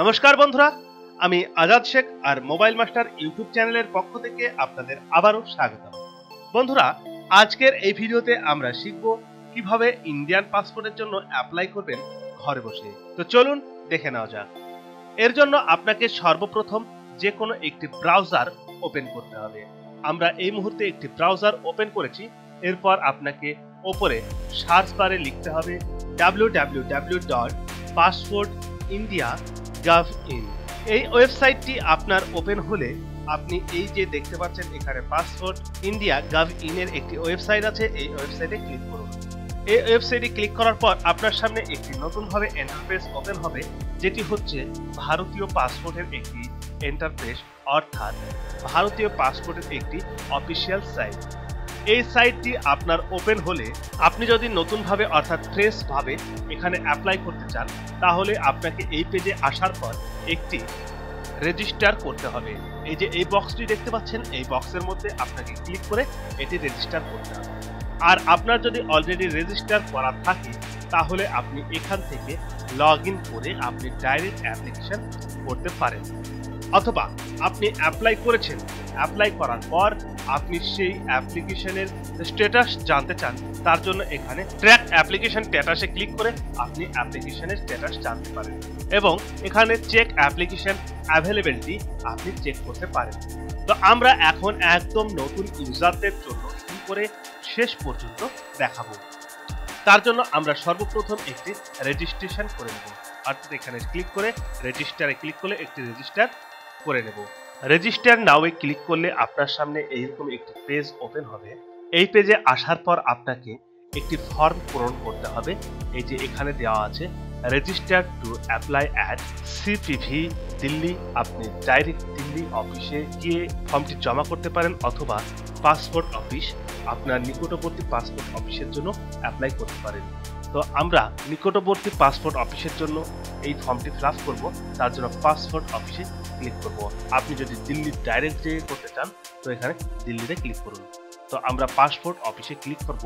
নমস্কার বন্ধুরা, আমি আজাদ শেখ আর মোবাইল মাস্টার ইউটিউব চ্যানেলের পক্ষ থেকে আপনাদের আবারও স্বাগত। বন্ধুরা, আজকের এই ভিডিওতে আমরা শিখব কিভাবে ইন্ডিয়ান পাসপোর্টের জন্য অ্যাপ্লাই করবেন ঘরে বসে। তো চলুন দেখে নেওয়া যাক। এর জন্য আপনাকে সর্বপ্রথম যে কোনো একটি ব্রাউজার ওপেন করতে হবে। আমরা এই মুহূর্তে একটি ব্রাউজার ওপেন করেছি। এরপর আপনাকে ওপরে সার্চ বারে লিখতে হবে www.passportindia.gov.in। এই ওয়েবসাইটটি আপনার ওপেন হলে আপনি এই যে দেখতে পাচ্ছেন এখানে পাসপোর্ট ইন্ডিয়া gov.in এর একটি ওয়েবসাইট আছে। এই ওয়েবসাইটে ক্লিক করুন। এই ওয়েবসাইটে ক্লিক করার পর আপনার সামনে একটি নতুনভাবে ইন্টারফেস ওপেন হবে, যেটি হচ্ছে ভারতীয় পাসপোর্টের একটি ইন্টারফেস, অর্থাৎ ভারতীয় পাসপোর্টের একটি অফিসিয়াল সাইট। এই সাইটটি আপনার ওপেন হলে আপনি যদি নতুনভাবে অর্থাৎ ফ্রেশ ভাবে এখানে অ্যাপ্লাই করতে চান, তাহলে আপনাকে এই পেজে আসার পর একটি রেজিস্টার করতে হবে। এই যে এই বক্সটি দেখতে পাচ্ছেন, এই বক্সের মধ্যে আপনাকে ক্লিক করে এটি রেজিস্টার করতে হবে। আর আপনার যদি অলরেডি রেজিস্টার করা থাকে, তাহলে আপনি এখান থেকে লগ ইন করে আপনি ডাইরেক্ট অ্যাপ্লিকেশন করতে পারেন। অথবা আপনি অ্যাপ্লাই করেছেন, অ্যাপ্লাই করার পর আপনি সেই অ্যাপ্লিকেশনের স্ট্যাটাস জানতে চান, তার জন্য এখানে ট্র্যাক অ্যাপ্লিকেশন স্ট্যাটাসে ক্লিক করে আপনি অ্যাপ্লিকেশনের স্ট্যাটাস জানতে পারেন এবং এখানে চেক অ্যাপ্লিকেশন অ্যাভেলেবিলিটি আপনি চেক করতে পারেন। তো আমরা এখন একদম নতুন ইউজারদের জন্য শুরু করে শেষ পর্যন্ত দেখাবো। তার জন্য আমরা সর্বপ্রথম একটি রেজিস্ট্রেশন করে নেব, অর্থাৎ এখানে ক্লিক করে রেজিস্টারে ক্লিক করলে একটি রেজিস্টার করে নেব। রেজিস্টার নাওয়ে ক্লিক করলে আপনার সামনে এইরকম একটি পেজ ওপেন হবে। এই পেজে আসার পর আপনাকে একটি ফর্ম পূরণ করতে হবে। এই যে এখানে দেওয়া আছে register to apply at CPV Delhi. আপনি ডাইরেক্ট দিল্লি অফিসে গিয়ে ফর্মটি জমা করতে পারেন, অথবা পাসপোর্ট অফিস, আপনার নিকটবর্তী পাসপোর্ট অফিসের জন্য অ্যাপ্লাই করতে পারেন। তো আমরা নিকটবর্তী পাসপোর্ট অফিসের জন্য এই ফর্মটি ফিল আপ করবো। তার জন্য পাসপোর্ট অফিসে ক্লিক করব। আপনি যদি দিল্লি ডাইরেক্ট যেয়ে করতে চান, তো এখানে দিল্লিতে ক্লিক করুন। তো আমরা পাসপোর্ট অফিসে ক্লিক করব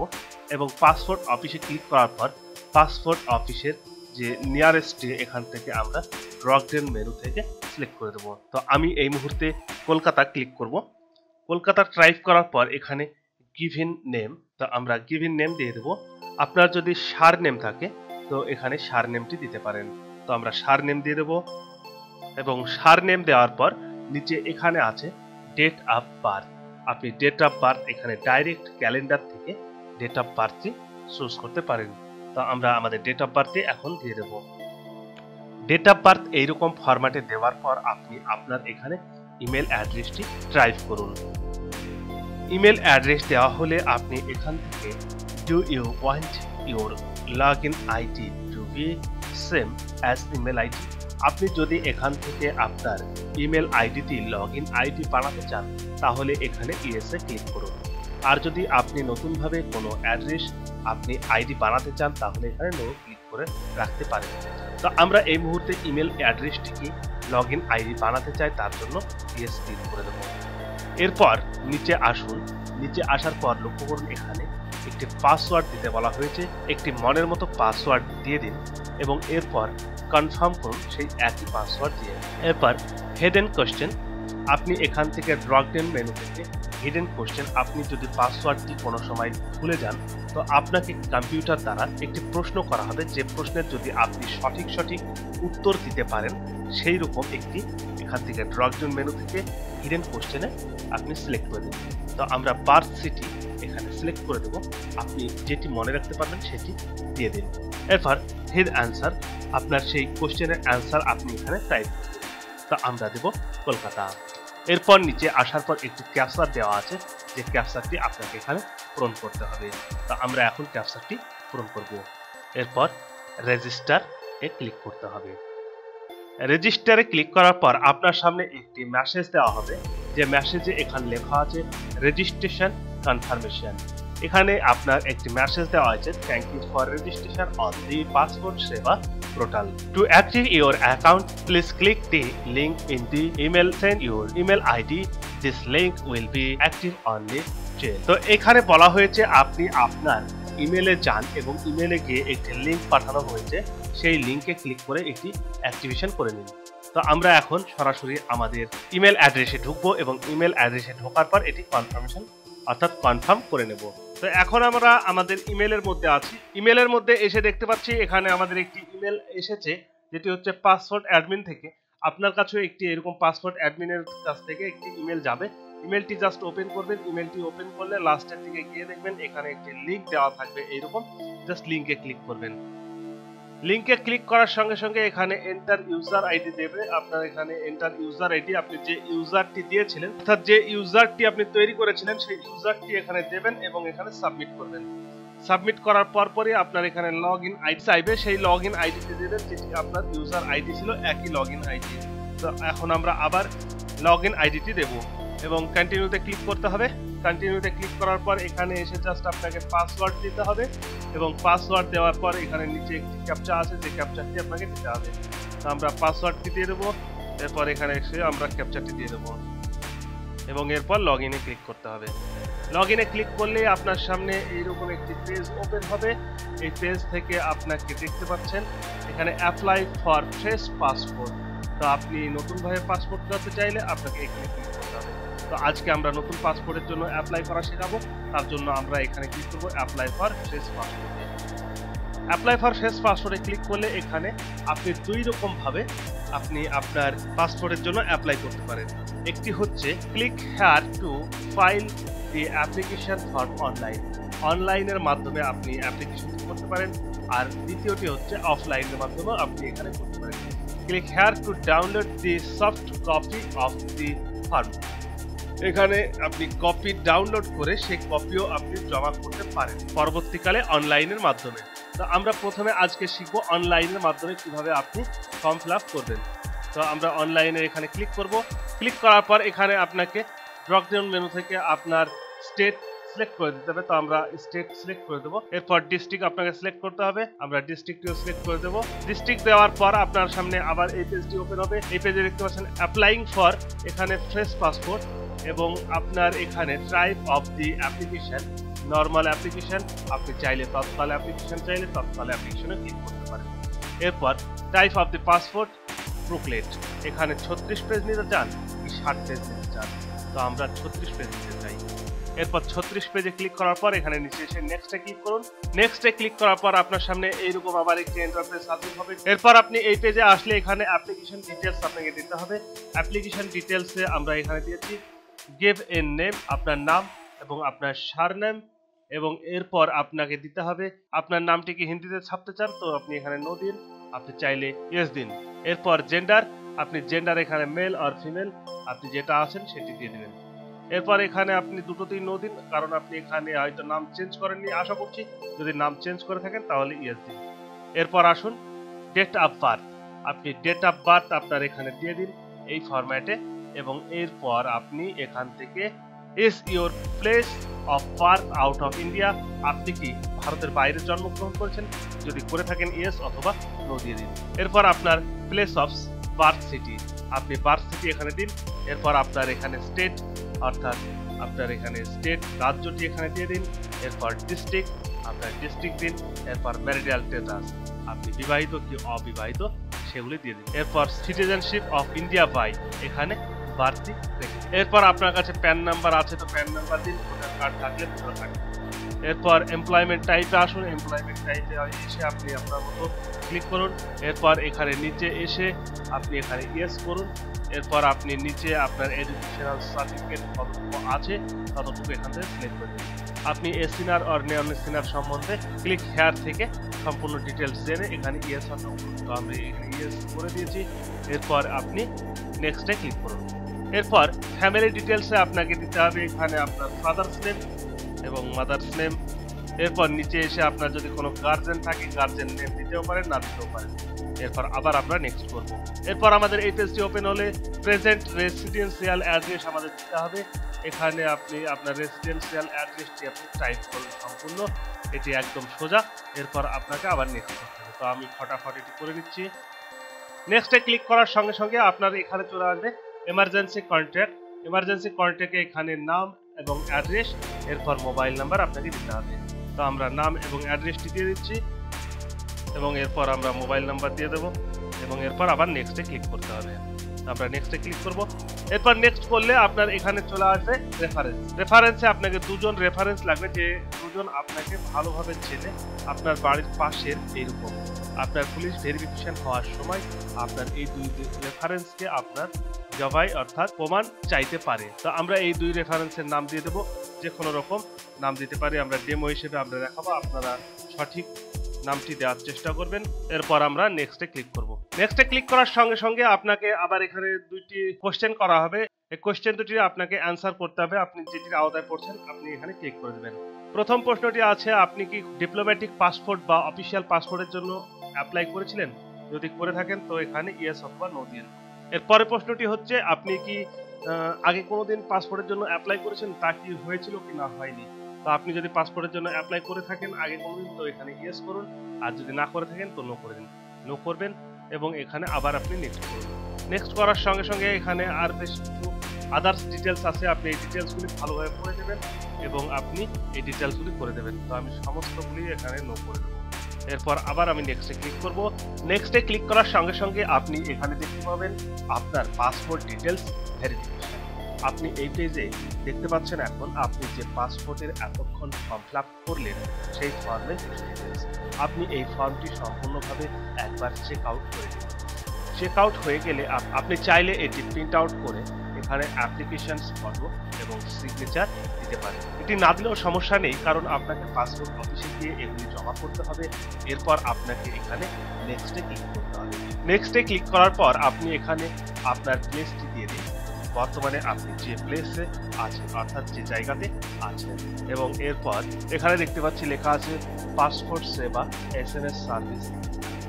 এবং পাসপোর্ট অফিসে ক্লিক করার পর পাসপোর্ট অফিসের যে নিয়ারেস্ট, এখান থেকে আমরা ড্রপ ডাউন মেনু থেকে সিলেক্ট করে দেবো। তো আমি এই মুহূর্তে কলকাতা ক্লিক করব। কলকাতা টাইপ করার পর এখানে গিভেন নেম, তো আমরা গিভেন নেম দিয়ে দেবো। আপনার যদি সার নেম থাকে, তো এখানে সার নেমটি দিতে পারেন। তো আমরা সার নেম দিয়ে দেবো এবং সার নেম দেওয়ার পর নিচে এখানে আছে ডেট অফ বার্থ। আপনি ডেট অফ বার্থ এখানে ডাইরেক্ট ক্যালেন্ডার থেকে ডেট অফ বার্থটি চুজ করতে পারেন। তো আমরা আমাদের ডেট অফ বার্থে এখন দিয়ে দেব। ডেট অফ বার্থ এইরকম ফরম্যাটে দেওয়ার পর আপনি আপনার এখানে ইমেল অ্যাড্রেসটি টাইপ করুন। ইমেল অ্যাড্রেস দেওয়া হলে আপনি এখান থেকে do you want your log in ID to be same as email ID. আপনি যদি এখান থেকে আপনার ইমেল আইডিটি লগ ইন আইডি বানাতে চান, তাহলে এখানে ইয়েসে ক্লিক করুন। আর যদি আপনি নতুনভাবে কোনো অ্যাড্রেস আপনি আইডি বানাতে চান, তাহলে এখানে নো ক্লিক করে রাখতে পারেন। তো আমরা এই মুহূর্তে ইমেল অ্যাড্রেসটিকে লগ ইন আইডি বানাতে চাই, তার জন্য ইয়েস ক্লিক করে দেবো। এরপর নিচে আসুন। নিচে আসার পর লক্ষ্য করুন এখানে একটি পাসওয়ার্ড দিতে বলা হয়েছে। একটি মনের মতো পাসওয়ার্ড দিয়ে দিন এবং এরপর কনফার্ম করুন সেই একই পাসওয়ার্ড দিয়ে। এরপর হিডেন কোশ্চেন, আপনি এখান থেকে ড্রপ ডাউন মেনু থেকে হিডেন কোশ্চেন, আপনি যদি পাসওয়ার্ডটি কোনো সময় ভুলে যান, তো আপনাকে কম্পিউটার দ্বারা একটি প্রশ্ন করা হবে, যে প্রশ্নের যদি আপনি সঠিক উত্তর দিতে পারেন, সেই রকম একটি এখান থেকে ড্রপ ডাউন মেনু থেকে হিডেন কোশ্চেনে আপনি সিলেক্ট করে দেবেন। তো আমরা বার্থ সিটি এখানে সিলেক্ট করে দেবো। আপনি যেটি মনে রাখতে পারবেন সেটি দিয়ে দিন। এরপর হিড অ্যান্সার, আপনার সেই কোশ্চেনের অ্যান্সার আপনি এখানে টাইপ করবেন। তো আমরা দেব কলকাতা। এরপর নিচে আসার পর একটি ক্যাপচার দেওয়া আছে, যে ক্যাপচারটি আপনাকে এখানে পূরণ করতে হবে। তো আমরা এখন ক্যাপচারটি পূরণ করব। এরপর রেজিস্টার এ ক্লিক করতে হবে। রেজিস্টারে ক্লিক করার পর আপনার সামনে একটি মেসেজ দেওয়া হবে, যে মেসেজে এখানে লেখা আছে রেজিস্ট্রেশন কনফার্মেশন। এখানে আপনার একটি মেসেজ দেওয়া আছে, thank you for registration on the passport Seva portal. To active your account please click the link in the email, send your email ID, this link will be active only today. তো এখানে বলা হয়েছে আপনি আপনার ইমেলে যান এবং ইমেলে গিয়ে একটি লিঙ্ক পাঠানো হয়েছে, সেই লিঙ্কে ক্লিক করে এটি অ্যাক্টিভেশন করে নিন। তো আমরা এখন সরাসরি আমাদের ইমেল অ্যাড্রেসে ঢুকবো এবং ইমেল অ্যাড্রেসে ঢোকার পর এটি কনফার্মেশন অর্থাৎ কনফার্ম করে নেব। তো এখন আমরা আমাদের ইমেলের মধ্যে আছি। ইমেলের মধ্যে এসে দেখতে পাচ্ছি এখানে আমাদের একটি ইমেল এসেছে, যেটি হচ্ছে পাসওয়ার্ড অ্যাডমিন থেকে। আপনার কাছেও একটি এরকম পাসওয়ার্ড অ্যাডমিনের কাছ থেকে একটি ইমেল যাবে। ইমেলটি জাস্ট ওপেন করবেন। ইমেলটি ওপেন করলে লাস্টের দিকে গিয়ে দেখবেন এখানে একটি লিঙ্ক দেওয়া থাকবে এইরকম, জাস্ট লিঙ্কে ক্লিক করবেন। লিঙ্কে ক্লিক করার সঙ্গে সঙ্গে এখানে এন্টার ইউজার আইডি দেবে। আপনার এখানে এন্টার ইউজার আইডি, আপনি যে ইউজারটি দিয়েছিলেন অর্থাৎ যে ইউজারটি আপনি তৈরি করেছিলেন সেই ইউজারটি এখানে দেবেন এবং এখানে সাবমিট করবেন। সাবমিট করার পরই আপনার এখানে লগইন আইডি চাইবে, সেই লগইন আইডিটি দেবেন যেটি আপনার ইউজার আইডি ছিল, একই লগইন আইডি। তো এখন আমরা আবার লগইন আইডিটি দেব এবং কন্টিনিউতে ক্লিক করতে হবে। কন্টিনিউতে ক্লিক করার পর এখানে এসে জাস্ট আপনাকে পাসওয়ার্ড দিতে হবে এবং পাসওয়ার্ড দেওয়ার পর এখানে নিচে একটি ক্যাপচা আছে, যে ক্যাপচাটি আপনাকে দিতে হবে। তো আমরা পাসওয়ার্ডটি দিয়ে দেবো, এরপর এখানে এসে আমরা ক্যাপচাটি দিয়ে দেবো এবং এরপর লগইনে ক্লিক করতে হবে। লগইনে ক্লিক করলে আপনার সামনে এইরকম একটি পেজ ওপেন হবে। এই পেজ থেকে আপনাকে দেখতে পাচ্ছেন এখানে অ্যাপ্লাই ফর ফ্রেশ পাসপোর্ট। তো আপনি নতুনভাবে পাসপোর্ট করতে চাইলে আপনাকে এখানে ক্লিক করতে হবে। তো আজকে আমরা নতুন পাসপোর্টের জন্য অ্যাপ্লাই করা শেখাবো, তার জন্য আমরা এখানে ক্লিক করব apply for fresh passport. Apply for fresh পাসপোর্টে ক্লিক করলে এখানে আপনি দুই রকম ভাবে আপনি আপনার পাসপোর্টের জন্য অ্যাপ্লাই করতে পারেন। একটি হচ্ছে click here two file the application for online, অনলাইনের মাধ্যমে আপনি অ্যাপ্লিকেশন করতে পারেন। আর দ্বিতীয়টি হচ্ছে অফলাইনের মাধ্যমে আপনি এখানে করতে পারেন। Click here to download the soft copy of the form, এখানে আপনি কপি ডাউনলোড করে সেই কপিও আপনি জমা করতে পারেন পরবর্তীকালে অনলাইনের মাধ্যমে। তো আমরা প্রথমে আজকে শিখবো অনলাইনের মাধ্যমে কিভাবে আপনি ফর্ম ফিল আপ করবেন। তো আমরা অনলাইনে এখানে ক্লিক করব। ক্লিক করার পর এখানে আপনাকে ড্রপ ডাউন মেনু থেকে আপনার স্টেট সিলেক্ট করে দিতে হবে। তো আমরা স্টেট সিলেক্ট করে দেবো। এরপর ডিস্ট্রিক্ট আপনাকে সিলেক্ট করতে হবে, আমরা ডিস্ট্রিক্টটিও সিলেক্ট করে দেবো। ডিস্ট্রিক্ট দেওয়ার পর আপনার সামনে আবার এই পেজটি ওপেন হবে। এই পেজে দেখতে পাচ্ছেন অ্যাপ্লাইং ফর, এখানে ফ্রেশ পাসপোর্ট এবং আপনার এখানে type of the application, normal application, আপনি চাইলে তৎকাল অ্যাপ্লিকেশন, চাইলে তৎকাল অ্যাপ্লিকেশনে ক্লিক করতে পারেন। এরপর type of the passport booklet, এখানে 36 পেজ নিতে চান কি 60 পেজ নিতে চান, তো আমরা 36 পেজ নিতে চাই। এরপর 36 পেজে ক্লিক করার পর এখানে নিচে এসে নেক্সটে ক্লিক করুন। নেক্সটে ক্লিক করার পর আপনার সামনে এইরকম আবার একটি ইন্টারফেস হাজির হবে। এরপর আপনি এই পেজে আসলে এখানে অ্যাপ্লিকেশন ডিটেইলস আপনাকে দিতে হবে। অ্যাপ্লিকেশন ডিটেইলসে আমরা এখানে দিয়েছি গিভ এ নেম, আপনার নাম এবং আপনার সারনেম, এবং এরপর আপনাকে দিতে হবে আপনার নামটি কি হিন্দিতে ছাপতে চান, তো আপনি এখানে নো দিন, আপনি চাইলে ইয়েস দিন। এরপর জেন্ডার, আপনি জেন্ডার এখানে মেল আর ফিমেল, আপনি যেটা আছেন সেটি দিয়ে দিবেন। এরপর এখানে আপনি দুটোতেই নো দিন, কারণ আপনি এখানে হয়তো নাম চেঞ্জ করেননি আশা করছি, যদি নাম চেঞ্জ করে থাকেন তাহলে ইয়েস দিন। এরপর আসুন ডেট অফ বার্থ, আপনি ডেট অফ বার্থ আপনার এখানে দিয়ে দিন এই ফরম্যাটে, এবং এরপর আপনি এখান থেকে is your place of birth out of India, আপনি কি ভারতের বাইরে জন্মগ্রহণ করেছেন, যদি করে থাকেন ইয়েস অথবা নো দিয়ে দিন। এরপর আপনার প্লেস অফ বার্থ সিটি, আপনি বার্থ সিটি এখানে দিন। এরপর আপনার এখানে স্টেট, অর্থাৎ আপনার এখানে স্টেট রাজ্যটি এখানে দিয়ে দিন। এরপর ডিস্ট্রিক্ট, আপনার ডিস্ট্রিক্ট দিন। এরপর ম্যারিটাল স্ট্যাটাস, আপনি বিবাহিত কি অবিবাহিত সেগুলি দিয়ে দিন। এরপর সিটিজেনশিপ অফ ইন্ডিয়া বাই, এখানে বার্থি রেখে। এরপর আপনার কাছে প্যান নাম্বার আছে তো প্যান নাম্বার দিন, ভোটার কার্ড থাকলে ভোটার কার্ড। এরপর এমপ্লয়মেন্ট টাইপে আসুন, এমপ্লয়মেন্ট টাইপে এসে আপনি আপনার মতো ক্লিক করুন। এরপর এখানে নিচে এসে আপনি এখানে ইয়েস করুন। এরপর আপনি নিচে আপনার এডুকেশনাল সার্টিফিকেট কতটুকু আছে ততটুকু এখান থেকে সিলেক্ট করে দিন। আপনি এসিনার আর নন এসিনার সম্বন্ধে ক্লিক হেয়ার থেকে সম্পূর্ণ ডিটেলস জেনে এখানে ইয়েস আর নো, তো আমি এখানে ইয়েস করে দিয়েছি। এরপর আপনি নেক্সটে ক্লিক করুন। এরপর ফ্যামিলি ডিটেলসে আপনাকে দিতে হবে এখানে আপনার ফাদার্স নেম এবং মাদার্স নেম। এরপর নিচে এসে আপনার যদি কোনো গার্জেন থাকে গার্জেন নেম দিতেও পারেন, না দিতেও পারেন। এরপর আবার আমরা নেক্সট করব। এরপর আমাদের এই পেজটি ওপেন হলে প্রেজেন্ট রেসিডেন্সিয়াল অ্যাড্রেস আমাদের দিতে হবে। এখানে আপনি আপনার রেসিডেন্সিয়াল অ্যাড্রেসটি আপনি টাইপ করুন সম্পূর্ণ, এটি একদম সোজা। এরপর আপনাকে আবার নেক্সট করতে হবে, তো আমি ফটাফট এটি করে দিচ্ছি। নেক্সটে ক্লিক করার সঙ্গে সঙ্গে আপনার এখানে চলে আসবে এমার্জেন্সি কন্ট্যাক্ট। এমার্জেন্সি কন্ট্যাক্টে এখানে নাম এবং অ্যাড্রেস, এরপর মোবাইল নাম্বার আপনাকে দিতে হবে। তো আমরা নাম এবং অ্যাড্রেসটি দিয়ে দিচ্ছি। এবং এরপর আমরা মোবাইল নাম্বার দিয়ে দেবো এবং এরপর আবার নেক্সটে ক্লিক করতে হবে। আমরা নেক্সটে ক্লিক করব। এরপর নেক্সট করলে আপনার এখানে চলে আসবে রেফারেন্সে আপনাকে দুজন রেফারেন্স লাগবে, যে দুজন আপনাকে ভালোভাবে চেনে আপনার বাড়ির পাশের। এইরকম আপনার পুলিশ ভেরিফিকেশন হওয়ার সময় আপনার এই দুই রেফারেন্সকে আপনার জবাই অর্থাৎ প্রমাণ চাইতে পারে। তো আমরা এই দুই রেফারেন্সের নাম দিয়ে দেবো, যে কোনো রকম নাম দিতে পারি। আমরা ডেমো হিসেবে আমরা দেখাবো, আপনারা সঠিক নামটি দেওয়ার চেষ্টা করবেন। এরপর আমরা নেক্সটে ক্লিক করব। নেক্সটে ক্লিক করার সঙ্গে সঙ্গে আপনাকে আবার এখানে দুইটি কোশ্চেন করা হবে। এই কোশ্চেন দুটি আপনাকে অ্যান্সার করতে হবে। আপনি যেটির আওতায় পড়ছেন আপনি এখানে ক্লিক করে দেবেন। প্রথম প্রশ্নটি আছে, আপনি কি ডিপ্লোম্যাটিক পাসপোর্ট বা অফিসিয়াল পাসপোর্টের জন্য অ্যাপ্লাই করেছিলেন? যদি করে থাকেন তো এখানে ইয়েস অথবা নো দিন। এর পরের প্রশ্নটি হচ্ছে, আপনি কি আগে কোনোদিন পাসপোর্টের জন্য অ্যাপ্লাই করেছেন, তা কি হয়েছিল কি না হয়নি? তো আপনি যদি পাসপোর্টের জন্য অ্যাপ্লাই করে থাকেন আগে কোনোদিন, তো এখানে ইয়েস করুন। আর যদি না করে থাকেন তো নো করে দিন। নো করবেন এবং এখানে আবার আপনি নেক্সট করুন। নেক্সট করার সঙ্গে সঙ্গে এখানে আর বেশ কিছু আদার্স ডিটেলস আছে, আপনি এই ডিটেলসগুলি ভালোভাবে পড়ে দেবেন এবং আপনি এই ডিটেলসগুলি করে দেবেন। তো আমি সমস্তগুলি এখানে নো করে দেবো। এরপর আবার আমি নেক্সটে ক্লিক করব। নেক্সটে ক্লিক করার সঙ্গে সঙ্গে আপনি এখানে দেখতে পাবেন আপনার পাসপোর্ট ডিটেলস ভেরিফিকেশন। আপনি এই পেজে দেখতে পাচ্ছেন এখন আপনি যে পাসপোর্টের এতক্ষণ ফর্ম ফিল আপ করলেন সেই ফর্মের ডিটেলস। আপনি এই ফর্মটি সম্পূর্ণভাবে একবার চেক আউট করে দিন। চেক আউট হয়ে গেলে আপনি চাইলে এটি প্রিন্ট আউট করে এখানে অ্যাপ্লিকেশন ফটো এবং সিগনেচার দিতে পারেন। এটি না দিলেও সমস্যা নেই, কারণ আপনাকে পাসপোর্ট অফিসে গিয়ে এগুলি জমা করতে হবে। এরপর আপনাকে এখানে নেক্সটে ক্লিক করতে হবে। নেক্সটে ক্লিক করার পর আপনি এখানে আপনার প্লেসটি দিয়ে দিন, বর্তমানে আপনি যে প্লেসে আছেন অর্থাৎ যে জায়গাতে আছেন। এবং এরপর এখানে দেখতে পাচ্ছি লেখা আছে passport Seva SMS service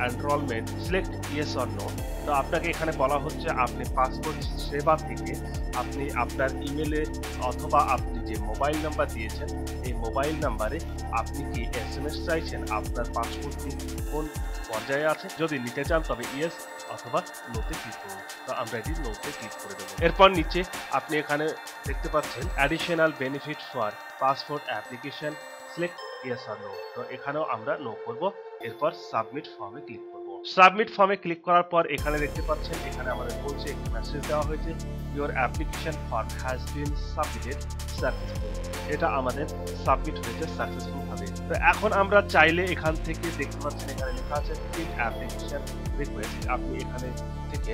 enrolment, select yes or no. তো আপনাকে এখানে বলা হচ্ছে আপনি পাসপোর্ট সেবা থেকে আপনি আপনার ইমেলে অথবা আপনি যে মোবাইল নাম্বার দিয়েছেন এই মোবাইল নাম্বারে আপনি কি SMS চাইছেন, আপনার পাসপোর্টটি কোন পর্যায়ে আছে। যদি নিতে চান তবে ইয়েস অথবা নোতে ক্লিক করুন। তো আমরা এটি নোতে ক্লিক করে দেবো। এরপর নিচে আপনি এখানে দেখতে পাচ্ছেন additional benefit for passport application, select yes or no. তো এখানেও আমরা নো করব। এরপর সাবমিট ফর্মে ক্লিক করব। সাবমিট ফর্মে ক্লিক করার পর এখানে দেখতে পাচ্ছেন এখানে আমাদের বলছে একটি মেসেজ দেওয়া হয়েছে, your application form has been submitted successful. এটা আমাদের সাবমিট হয়েছে সাকসেসফুল ভাবে। তো এখন আমরা চাইলে এখান থেকে দেখতে পাচ্ছেন এখানে লেখা আছে প্রিন্ট অ্যাপ্লিকেশন রিকোয়েস্ট। আপনি এখানে থেকে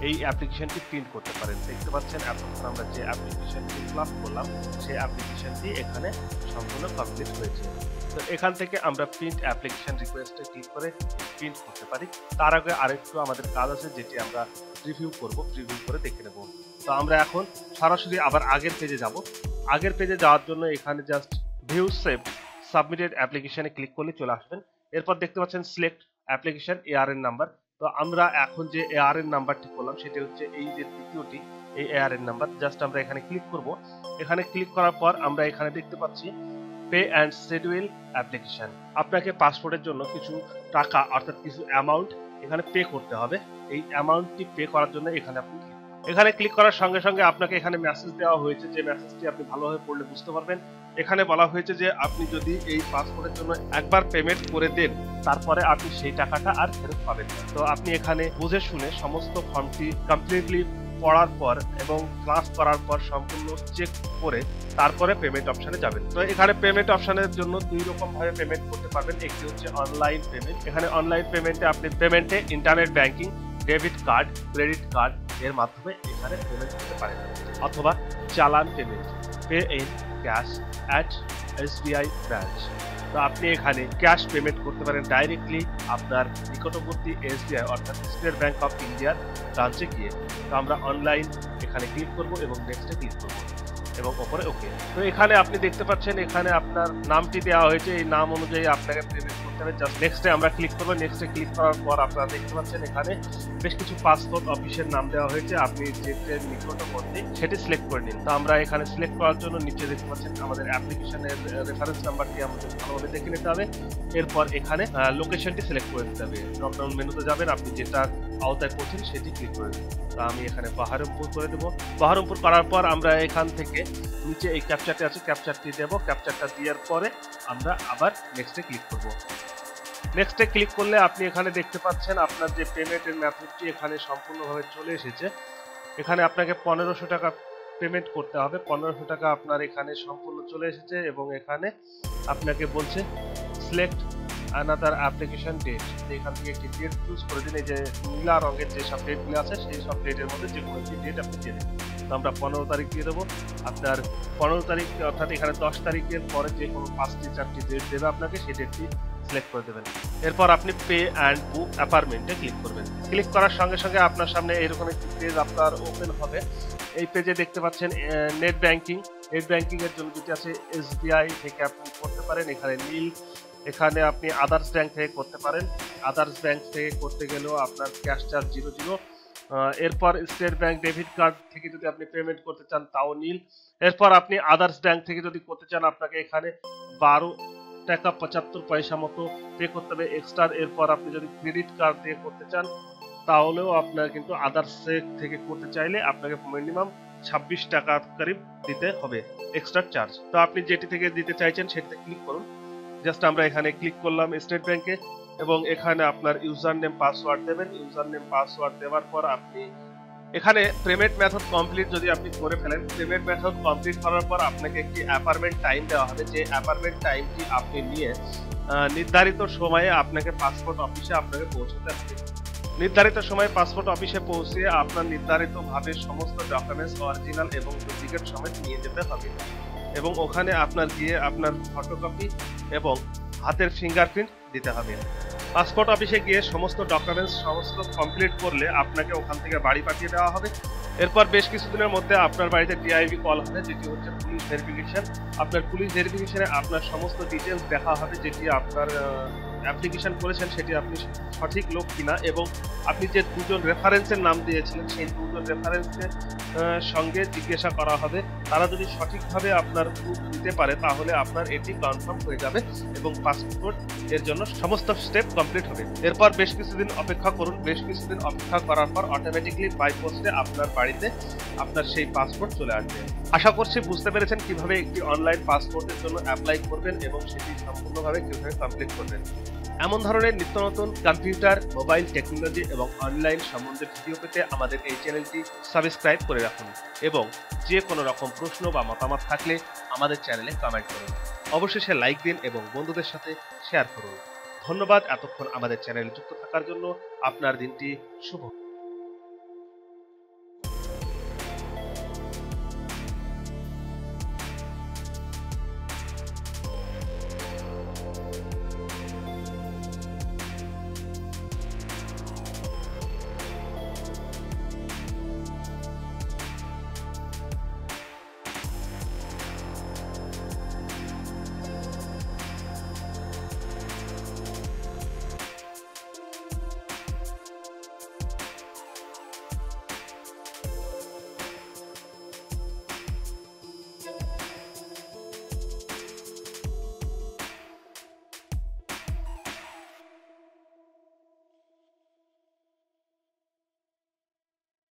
এই অ্যাপ্লিকেশনটি প্রিন্ট করতে পারেন। দেখতে পাচ্ছেন এতক্ষণ আমরা যে অ্যাপ্লিকেশনটি ফিল আপ করলাম সেই অ্যাপ্লিকেশনটি এখানে সম্পূর্ণ কমপ্লিট হয়েছে। তো এখান থেকে আমরা প্রিন্ট অ্যাপ্লিকেশন রিকোয়েস্টে ক্লিক করে প্রিন্ট করতে পারি। তার আগে আরেকটু আমাদের কাজ আছে যেটি আমরা প্রিভিউ করব, প্রিভিউ করে দেখে নেব। তো আমরা এখন সরাসরি আবার আগের পেজে যাব। আগের পেজে যাওয়ার জন্য এখানে জাস্ট ভিউ সেভ সাবমিটেড অ্যাপ্লিকেশনে ক্লিক করলে চলে আসবেন। এরপর দেখতে পাচ্ছেন সিলেক্ট অ্যাপ্লিকেশন ARN নাম্বার। তো আমরা এখন যে ARN নাম্বারটি করলাম সেটি হচ্ছে এই যে দ্বিতীয়টি, এই ARN নাম্বার। জাস্ট আমরা এখানে ক্লিক করব। এখানে ক্লিক করার পর আমরা এখানে দেখতে পাচ্ছি পে অ্যান্ড শিডিউল অ্যাপ্লিকেশন। আপনাকে পাসপোর্টের জন্য কিছু টাকা অর্থাৎ কিছু অ্যামাউন্ট এখানে পে করতে হবে। এই অ্যামাউন্টটি পে করার জন্য এখানে আপনি এখানে ক্লিক করার সঙ্গে সঙ্গে আপনাকে এখানে মেসেজ দেওয়া হয়েছে, যে মেসেজটি আপনি ভালোভাবে পড়লে বুঝতে পারবেন। এখানে বলা হয়েছে যে আপনি যদি এই পাসপোর্টের জন্য একবার পেমেন্ট করে দেন তারপরে আপনি সেই টাকাটা আর ফেরত পাবেন না। তো আপনি এখানে বুঝে শুনে সমস্ত ফর্মটি কমপ্লিটলি পড়ার পর এবং ক্লাস করার পর সম্পূর্ণ চেক করে তারপরে পেমেন্ট অপশনে যাবেন। তো এখানে পেমেন্ট অপশনের জন্য দুই রকম ভাবে পেমেন্ট করতে পারবেন। একটি হচ্ছে অনলাইন পেমেন্ট। এখানে অনলাইন পেমেন্টে আপনি পেমেন্টে internet banking, debit card, credit card এর মাধ্যমে এখানে পেমেন্ট করতে পারেন, অথবা চালান payment, pay in cash at SBI branch. তো আপনি এখানে ক্যাশ পেমেন্ট করতে পারেন ডাইরেক্টলি আপনার নিকটবর্তী SBI অর্থাৎ স্টেট ব্যাংক অফ ইন্ডিয়ার ব্রাঞ্চে গিয়ে। তো আমরা অনলাইন এখানে ক্লিক করব এবং নেক্সটে ক্লিক করব এবং ওপরে ওকে। তো এখানে আপনি দেখতে পাচ্ছেন এখানে আপনার নামটি দেওয়া হয়েছে, এই নাম অনুযায়ী আপনাকে পেমেন্ট করতে হবে। জাস্ট নেক্সটে আমরা ক্লিক করব। নেক্সটে ক্লিক করার পর আপনারা দেখতে পাচ্ছেন এখানে বেশ কিছু পাসপোর্ট অফিসের নাম দেওয়া হয়েছে। আপনি যেটা নিকটবর্তী সেটি সিলেক্ট করে নিন। তো আমরা এখানে সিলেক্ট করার জন্য নিচে দেখতে পাচ্ছেন আমাদের অ্যাপ্লিকেশনের রেফারেন্স নাম্বারটি আমাদের ভালোভাবে দেখে নিতে হবে। এরপর এখানে লোকেশনটি সিলেক্ট করে দিতে হবে। ড্রপডাউন মেনুতে যাবেন, আপনি যেটা আওতায় পড়ছেন সেটি ক্লিক করে দিন। তো আমি এখানে বহরমপুর করে দেবো। বহরমপুর করার পর আমরা এখান থেকে নিচে এই ক্যাপচারটি আছে, ক্যাপচারটি দেব। ক্যাপচারটা দেওয়ার পরে আমরা আবার নেক্সটে ক্লিক করব। নেক্সটে ক্লিক করলে আপনি এখানে দেখতে পাচ্ছেন আপনার যে পেমেন্টের মেথডটি এখানে সম্পূর্ণভাবে চলে এসেছে। এখানে আপনাকে 1500 টাকা পেমেন্ট করতে হবে। 1500 টাকা আপনার এখানে সম্পূর্ণ চলে এসেছে এবং এখানে আপনাকে বলছে সিলেক্ট আনাদার অ্যাপ্লিকেশন ডেট। এখান থেকে একটি ডেট চুজ করে দিন। এই যে নীলা রঙের যে সব ডেটগুলো আছে সেই সব ডেটের মধ্যে যে কোনো একটি ডেট আপনি দিয়ে দেবেন। তো আমরা 15 তারিখ দিয়ে দেবো। আপনার 15 তারিখ অর্থাৎ এখানে 10 তারিখের পরে যে কোনো 5টি 4টি ডেট দেবে আপনাকে, সেই ডেটটি সিলেক্ট করে দেবেন। এরপর আপনি পে অ্যান্ড বুক অ্যাপার্টমেন্টে ক্লিক করবেন। ক্লিক করার সঙ্গে সঙ্গে আপনার সামনে এরকম একটি পেজ আপনার ওপেন হবে। এই পেজে দেখতে পাচ্ছেন নেট ব্যাংকিং। নেট ব্যাংকিং এর জন্য যেটি আছে SBI থেকে আপনি করতে পারেন, এখানে নীল। এখানে আপনি আদার্স ব্যাংক থেকে করতে পারেন। আদার্স ব্যাংক থেকে করতে গেলেও আপনার ক্যাশ চার্জ 00। এরপর স্টেট ব্যাংক ডেবিট কার্ড থেকে যদি আপনি পেমেন্ট করতে চান তাও নীল। এরপর আপনি আদার্স ব্যাংক থেকে যদি করতে চান আপনাকে এখানে 12 টাকা 75 পয়সা মতো পে করতে হবে এক্সট্রা। এরপর আপনি যদি ক্রেডিট কার্ড দিয়ে করতে চান তাহলেও আপনার কিন্তু আদার্স থেকে করতে চাইলে আপনাকে মিনিমাম 26 টাকা করিব দিতে হবে এক্সট্রা চার্জ। তো আপনি যেটি থেকে দিতে চাইছেন সেটিতে ক্লিক করুন। জাস্ট আমরা এখানে ক্লিক করলাম স্টেট ব্যাংকে এবং এখানে আপনার ইউজার নেম পাসওয়ার্ড দেবেন। ইউজার নেম পাসওয়ার্ড দেওয়ার পর আপনি এখানে পেমেন্ট মেথড কমপ্লিট যদি আপনি করে ফেলেন, পেমেন্ট মেথড কমপ্লিট করার পর আপনাকে একটি অ্যাপার্টমেন্ট টাইম দেওয়া হবে। যে অ্যাপার্টমেন্ট টাইমটি আপনি নিয়ে নির্ধারিত সময়ে আপনাকে পাসপোর্ট অফিসে আপনাকে পৌঁছতে হবে। নির্ধারিত সময়ে পাসপোর্ট অফিসে পৌঁছে আপনার নির্ধারিতভাবে সমস্ত ডকুমেন্টস অরিজিনাল এবং ডুপ্লিকেট সমেত নিয়ে যেতে হবে এবং ওখানে আপনার গিয়ে আপনার ফটোকপি এবং হাতের ফিঙ্গারপ্রিন্ট দিতে হবে। পাসপোর্ট অফিসে গিয়ে সমস্ত ডকুমেন্টস সমস্ত কমপ্লিট করলে আপনাকে ওখান থেকে বাড়ি পাঠিয়ে দেওয়া হবে। এরপর বেশ কিছুদিনের মধ্যে আপনার বাড়িতে ডিআইবি কল হবে, যেটি হচ্ছে পুলিশ ভেরিফিকেশন। আপনার পুলিশ ভেরিফিকেশনে আপনার সমস্ত ডিটেলস দেখা হবে, যেটি আপনার অ্যাপ্লিকেশন করেছেন সেটি আপনি সঠিক লোক কিনা এবং আপনি যে দুজন রেফারেন্সের নাম দিয়েছিলেন সেই দুজন রেফারেন্সের সঙ্গে জিজ্ঞাসা করা হবে। তারা যদি সঠিকভাবে আপনার প্রুফ দিতে পারে তাহলে আপনার এটি কনফার্ম হয়ে যাবে এবং পাসপোর্ট এর জন্য সমস্ত স্টেপ কমপ্লিট হবে। এরপর বেশ কিছুদিন অপেক্ষা করুন। বেশ কিছুদিন অপেক্ষা করার পর অটোমেটিকলি বাই পোস্টে আপনার বাড়িতে আপনার সেই পাসপোর্ট চলে আসবে। আশা করছি বুঝতে পেরেছেন কিভাবে একটি অনলাইন পাসপোর্টের জন্য অ্যাপ্লাই করবেন এবং সেটি সম্পূর্ণভাবে কিভাবে কমপ্লিট করবেন। এমন ধরনের নিত্য নতুন কম্পিউটার, মোবাইল টেকনোলজি এবং অনলাইন সম্বন্ধে ভিডিও পেতে আমাদের এই চ্যানেলটি সাবস্ক্রাইব করে রাখুন এবং যে কোনো রকম প্রশ্ন বা মতামত থাকলে আমাদের চ্যানেলে কমেন্ট করুন। অবশেষে লাইক দিন এবং বন্ধুদের সাথে শেয়ার করুন। ধন্যবাদ এতক্ষণ আমাদের চ্যানেলে যুক্ত থাকার জন্য। আপনার দিনটি শুভ।